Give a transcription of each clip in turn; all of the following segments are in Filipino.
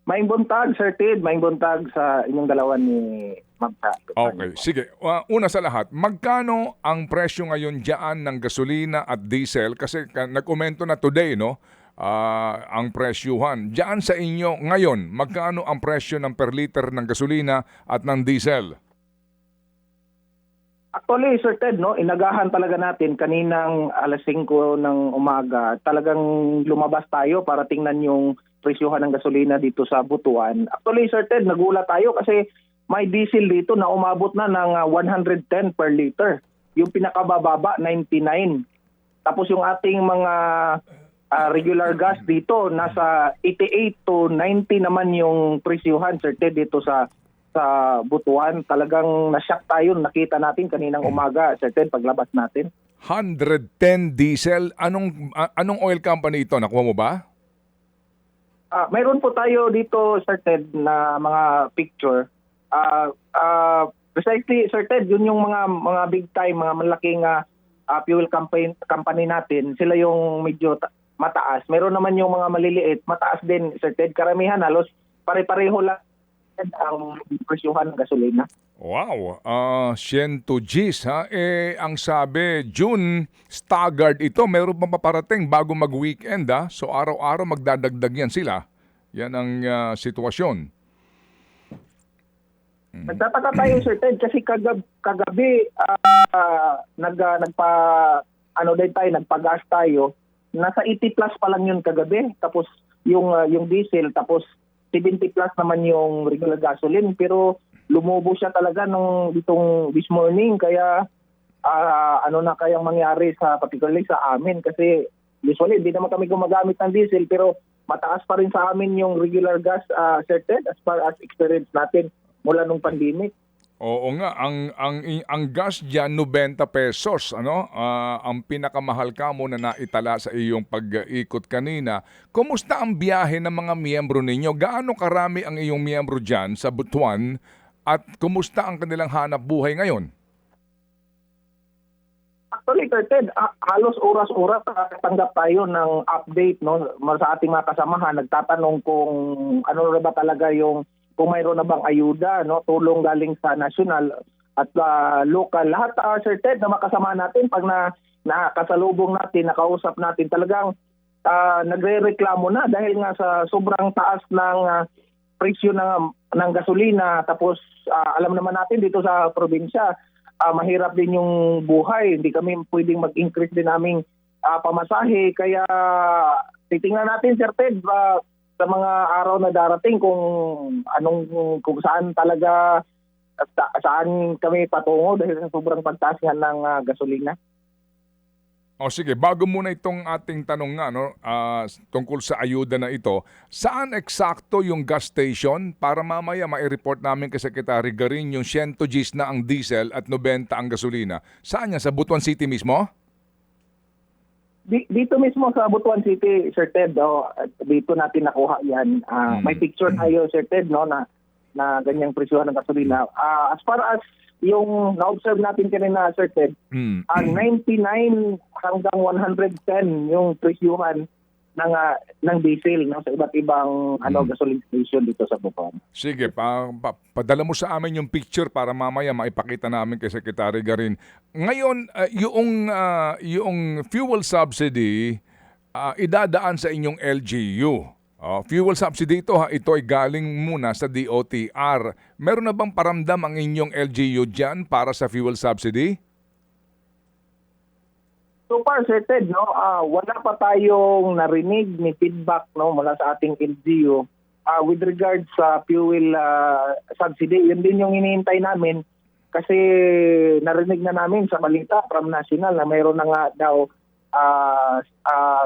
Maing buntag, Sir Ted, maing buntag sa inyong dalawa ni Magta. Okay, sige. Una sa lahat, magkano ang presyo ngayon diyan ng gasolina at diesel? Kasi nag-komento na today, no? Ang presyuhan. Diyan sa inyo ngayon, magkano ang presyo ng per liter ng gasolina at ng diesel? Actually, Sir Ted, no, inagahan talaga natin kaninang alas 5 ng umaga. Talagang lumabas tayo para tingnan yung presyuhan ng gasolina dito sa Butuan. Actually, Sir Ted, nagulat tayo kasi may diesel dito na umabot na ng 110 per liter. Yung pinakabababa, 99. Tapos yung ating mga regular gas dito, nasa 88 to 90 naman yung presyuhan, Sir Ted, dito sa Butuan. Talagang nashock tayo, nakita natin kaninang umaga, Sir Ted, paglabas natin. 110 diesel. Anong oil company ito? Nakuha mo ba? Mayroon po tayo dito, Sir Ted, na mga picture. Precisely, Sir Ted, yun yung mga big time, mga malaking fuel company natin. Sila yung medyo mataas. Meron naman yung mga maliliit, mataas din, Sir Ted. Karamihan halos pare-pareho lang ang presyuhan ng gasolina. Wow, 100 Gs ha. Ang sabi, June, staggered ito. Meron pa paparating bago mag-weekend ha. So araw-araw magdadagdag yan sila. Yan ang sitwasyon. Nagtataka tayo, Sir Ted, kasi kagabi nagpa-gas tayo. Nasa 80 plus pa lang yun kagabi. Tapos yung diesel, tapos 70 plus naman yung regular gasoline. Pero lumubo siya talaga this morning. Kaya ano na kayang mangyari particularly sa amin. Kasi usually hindi naman kami gumagamit ng diesel, pero mataas pa rin sa amin yung regular gas, Sir Ted, as far as experience natin mula nung pandemic. Oo nga, ang gas diyan 90 pesos, ano? Ang pinakamahal ka mo na naitala sa iyong pag-ikot kanina. Kumusta ang biyahe ng mga miyembro ninyo? Gaano karami ang iyong miyembro diyan sa Butuan at kumusta ang kanilang hanap buhay ngayon? Actually, Sir Ted, halos oras-oras tanggap tayo ng update, no, sa ating mga kasamahan. Nagtatanong kung ano na ba talaga kung mayroon na bang ayuda, no, tulong galing sa national at local. Lahat, Sir Ted, na makasama natin, pag nakasalubong natin, nakausap natin, talagang nagre-reklamo na dahil nga sa sobrang taas ng presyo ng gasolina. Tapos alam naman natin dito sa probinsya, mahirap din yung buhay. Hindi kami pwedeng mag-increase din naming pamasahe. Kaya titingnan natin, Sir Ted, sa mga araw na darating kung saan talaga saan kami patungo dahil sa sobrang pagtaas nga ng gasolina. O sige, bago muna itong ating tanong nga, no, tungkol sa ayuda na ito, saan eksakto yung gas station para mamaya mai-report namin kay Secretary Garin yung 100 Gs na ang diesel at 90 ang gasolina? Saan yan? Sa Butuan City mismo? Dito mismo sa Butuan City, Sir Ted, dito natin nakuha yan. May picture tayo, Sir Ted, no, na ganyang presyuhan ng gasolina. As far as yung na-observe natin kanina, Sir Ted, 99 hanggang 110 yung presyuhan ng diesel, no, sa iba't ibang gasoline station dito sa Butuan. Sige, padala mo sa amin yung picture para mamaya maipakita namin kay Secretary Garin. Ngayon, yung fuel subsidy, idadaan sa inyong LGU. Fuel subsidy ito, ito ay galing muna sa DOTR. Meron na bang paramdam ang inyong LGU dyan para sa fuel subsidy? So far, Sir Ted, no, wala pa tayong narinig ni feedback, no, mula sa ating LGU with regards sa fuel subsidy. Yun din yung hinihintay namin kasi narinig na namin sa balita from national na mayroon na nga daw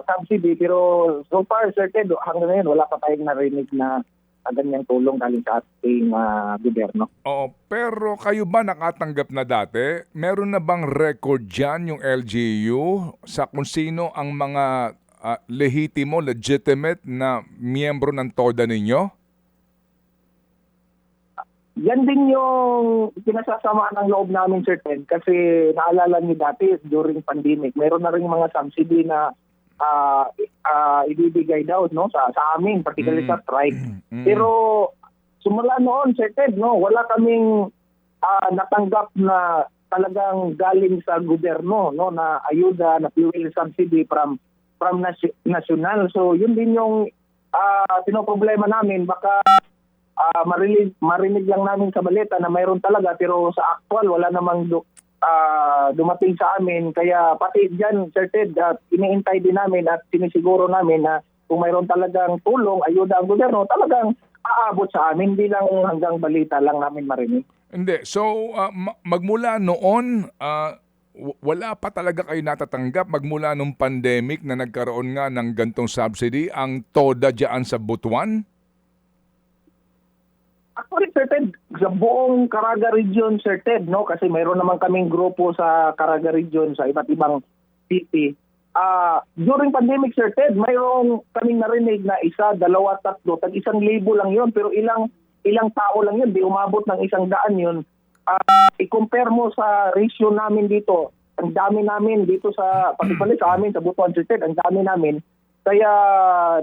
subsidy. Pero so far, Sir Ted, hanggang ngayon wala pa tayong narinig na ganyang tulong galing sa ating gobyerno. Oo, pero kayo ba nakatanggap na dati? Meron na bang record dyan yung LGU sa kung sino ang mga legitimate na miyembro ng TODA ninyo? Yan din yung pinasasama ng loob namin, Sir Ted, kasi naalala niyo dati during pandemic, meron na rin mga subsidy na ibibigay daw no sa amin, particularly sa tribe. Pero simula noon, Sir Ted, no, wala kaming natanggap na talagang galing sa gobyerno no na ayuda na fuel subsidy from national. So yun din yung pinoproblema namin. Baka marinig lang namin sa balita na mayroon talaga, pero sa actual wala namang dumating sa amin. Kaya pati dyan, Sir Ted, iniintay din namin at sinisiguro namin na kung mayroon talagang tulong, ayuda ang gobyerno, talagang aabot sa amin, hindi lang hanggang balita lang namin marinig. Hindi. So, magmula noon, wala pa talaga kayo natatanggap magmula nung pandemic na nagkaroon nga ng gantong subsidy, ang TODA dyan sa Butuan? Actually, Sir Ted, sa buong Caraga Region, Sir Ted, no? Kasi mayroon naman kaming grupo sa Caraga Region sa iba't ibang city. During pandemic, Sir Ted, mayroong kaming narinig na 1, 2, 3, tag 1,000 lang yun, pero ilang tao lang yun, di umabot ng 100 yun. I-compare mo sa ratio namin dito, ang dami namin dito sa, particularly sa amin, sa Butuan, Sir Ted, ang dami namin. Kaya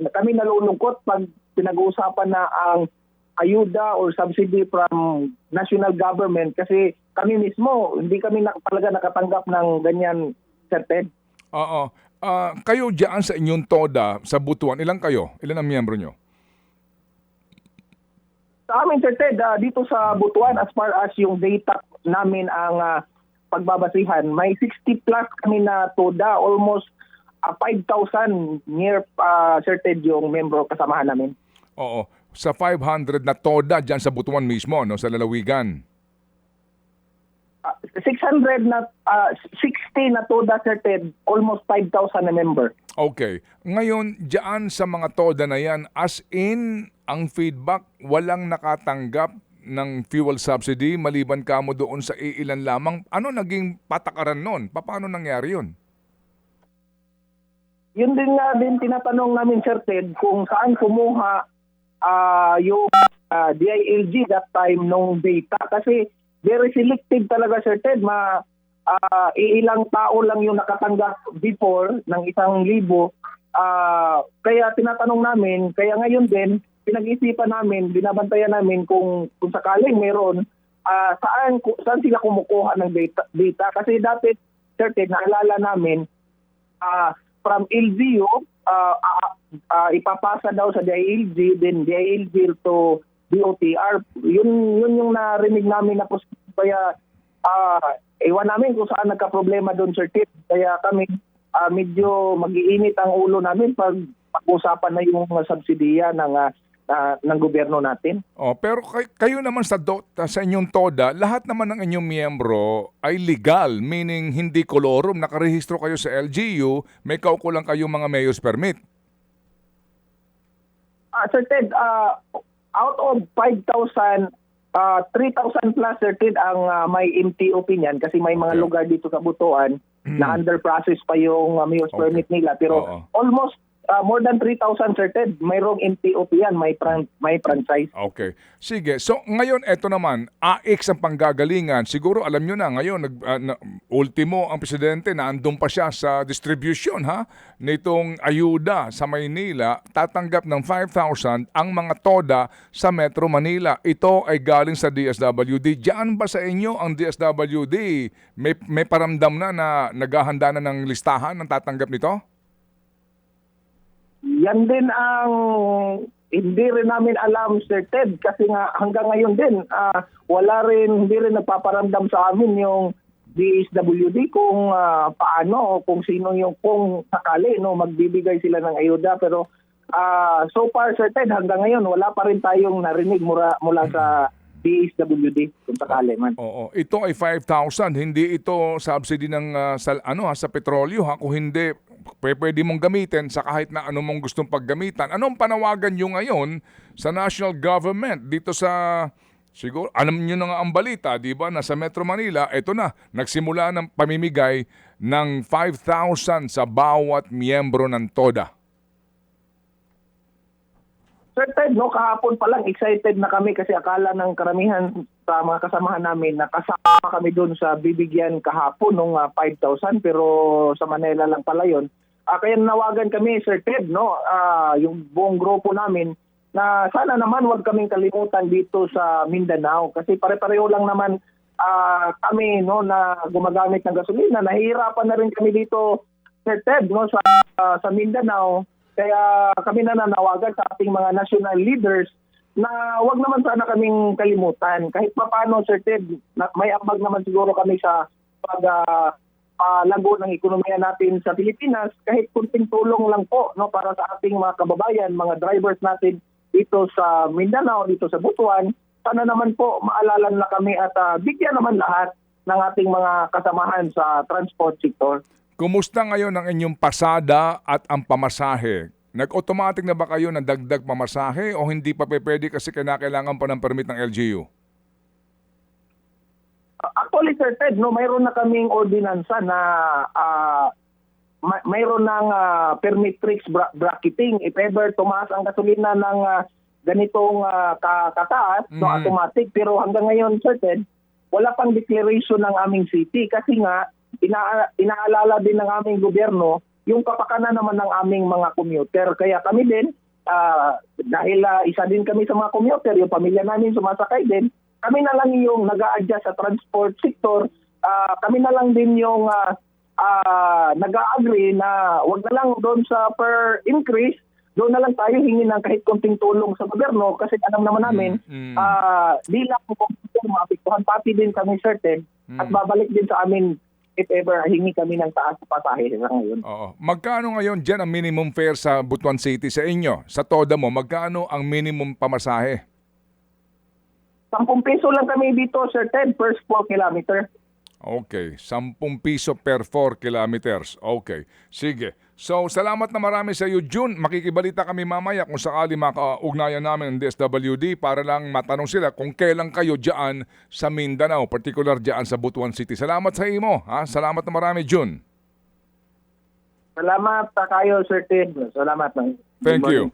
kami nalulungkot pag pinag-uusapan na ang ayuda or subsidy from national government kasi kami mismo, hindi kami talaga nakatanggap ng ganyan, Sir Ted. Oo. Kayo dyan sa inyong TODA, sa Butuan, ilan kayo? Ilan ang miyembro nyo? Sa amin, Sir Ted, dito sa Butuan, as far as yung data namin ang pagbabasihan, may 60 plus kami na TODA, almost 5,000 near, Sir Ted, yung membro kasamahan namin. Oo. Sa 500 na TODA dyan sa Butuan mismo, no, sa lalawigan. 600 na 60 na TODA, Sir Ted, almost 5,000 na member. Okay. Ngayon, dyan sa mga TODA na yan, as in, ang feedback, walang nakatanggap ng fuel subsidy maliban ka mo doon sa iilan lamang. Ano naging patakaran nun? Paano nangyari yun? Yun din nga din tinatanong namin, Sir Ted, kung saan kumuha yung DILG that time nung data. Kasi very selective talaga, Sir Ted. Iilang tao lang yung nakatanggap before ng 1,000. Kaya tinatanong namin, kaya ngayon din, pinag-isipan namin, binabantayan namin kung sakaling meron, saan sila kumukuha ng data. Kasi dati, Sir Ted, naalala namin, from LGU, ipapasa daw sa DILG, then DILG to DOTR. Yun yung narinig namin na posible. Kaya ewan namin kung saan nagka-problema doon, Sir Ted. Kaya kami medyo mag-iinit ang ulo namin pag pag-usapan na yung subsidiya ng gobyerno natin. Pero kayo naman sa inyong TODA, lahat naman ng inyong miyembro ay legal, meaning hindi kolorum, nakarehistro kayo sa LGU, may kaukulang kayong mga mayor's permit. Sir Ted, out of 5,000, 3,000 plus, Sir Ted, ang may MTOP niyan kasi may mga lugar dito sa Butuan na under process pa yung mayor's permit nila. Pero almost more than 3,000, Sir Ted, mayroong MTOP yan, may franchise. Okay. Sige. So ngayon, eto naman, AX ang panggagalingan. Siguro alam nyo na, ngayon, ultimo ang presidente na andun pa siya sa distribution nitong ayuda sa Maynila, tatanggap ng 5,000 ang mga TODA sa Metro Manila. Ito ay galing sa DSWD. Diyan ba sa inyo ang DSWD? May paramdam na naghahanda na ng listahan ng tatanggap nito? Yan din ang hindi rin namin alam, Sir Ted, kasi nga hanggang ngayon din hindi rin nagpaparamdam sa amin yung DSWD kung paano o kung sino yung kung sakali magbibigay sila ng ayuda. Pero so far, Sir Ted, hanggang ngayon wala pa rin tayong narinig mula sa DSWD kung sakali man. Oo, ito ay 5,000, hindi ito subsidy ng sa petrolyo kung hindi pwede mong gamitin sa kahit na ano mong gustong paggamitan. Anong panawagan nyo ngayon sa national government dito sa, siguro, alam nyo na nga ang balita, di ba, na sa Metro Manila, ito na, nagsimula ng pamimigay ng 5,000 sa bawat miyembro ng TODA. Sir Ted, kahapon pa lang excited na kami kasi akala ng karamihan sa mga kasamahan namin na kasama kami doon sa bibigyan kahapon ng 5,000 pero sa Manila lang pala yun. Kaya nawagan kami, Sir Ted, no, yung buong grupo namin, na sana naman huwag kaming kalimutan dito sa Mindanao. Kasi pare-pareho lang naman kami, no, na gumagamit ng gasolina. Nahihirapan na rin kami dito, Sir Ted, no, sa Mindanao. Kaya kami na nanawagan sa ating mga national leaders na wag naman sana kaming kalimutan. Kahit paano, Sir Ted, may ambag naman siguro kami sa lago ng ekonomiya natin sa Pilipinas, kahit kunting tulong lang po, no, para sa ating mga kababayan, mga drivers natin dito sa Mindanao, dito sa Butuan. Sana naman po maalala na kami at bigyan naman lahat ng ating mga kasamahan sa transport sector. Kumusta ngayon ang inyong pasada at ang pamasahe? Nag-automatic na ba kayo ng dagdag pamasahe o hindi pa pwede kasi kailangan pa ng permit ng LGU? Actually, Sir Ted, no, mayroon na kaming ordinansa na mayroon ng permit tricks bracketing. If ever tumaas ang gasolina ng ganitong kataas, no, automatic. Pero hanggang ngayon, Sir Ted, wala pang declaration ng aming city kasi nga inaalala din ng aming gobyerno yung kapakanan naman ng aming mga commuter. Kaya kami din, dahil isa din kami sa mga commuter, yung pamilya namin sumasakay din, kami na lang yung nag-a-adjust sa transport sector. Kami na lang din yung nag-a-agree na wag na lang doon sa per increase, doon na lang tayo hingi ng kahit konting tulong sa gobyerno kasi alam naman namin, di lang kung maapektuhan, pati din kami certain at babalik din sa amin if ever hingi kami ng taas sa pasahe sa ngayon. Oo. Magkano ngayon dyan ang minimum fare sa Butuan City sa inyo? Sa TODA mo, magkano ang minimum pamasahe? 10 piso lang kami dito, Sir Ted, per 4 kilometer. Okay, 10 piso per 4 kilometers. Okay, sige. So, salamat na marami sa iyo, June. Makikibalita kami mamaya kung sakali makaugnayan namin ng DSWD para lang matanong sila kung kailan kayo dyan sa Mindanao, particular dyan sa Butuan City. Salamat sa imo. Ha? Salamat na marami, June. Salamat kayo, Sir Ted. Salamat. Thank you.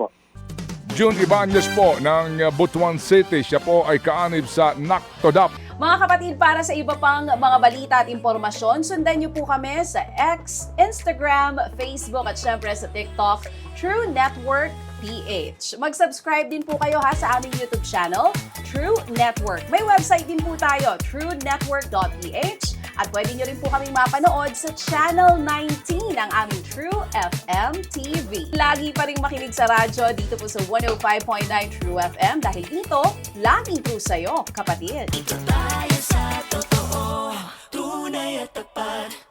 June Ibanez po ng Butuan City. Siya po ay kaanib sa NACTODAP. Mga kapatid, para sa iba pang mga balita at impormasyon, sundan niyo po kami sa X, Instagram, Facebook at syempre sa TikTok, True Network PH. Mag-subscribe din po kayo sa aming YouTube channel, True Network. May website din po tayo, truenetwork.ph, at pwede niyo rin po kaming mapanood sa Channel 19 ng aming True FM TV. Lagi pa rin makinig sa radyo dito po sa 105.9 True FM dahil dito, lagi po sa'yo, kapatid. Dito tayo sa totoo, tunay at tapat.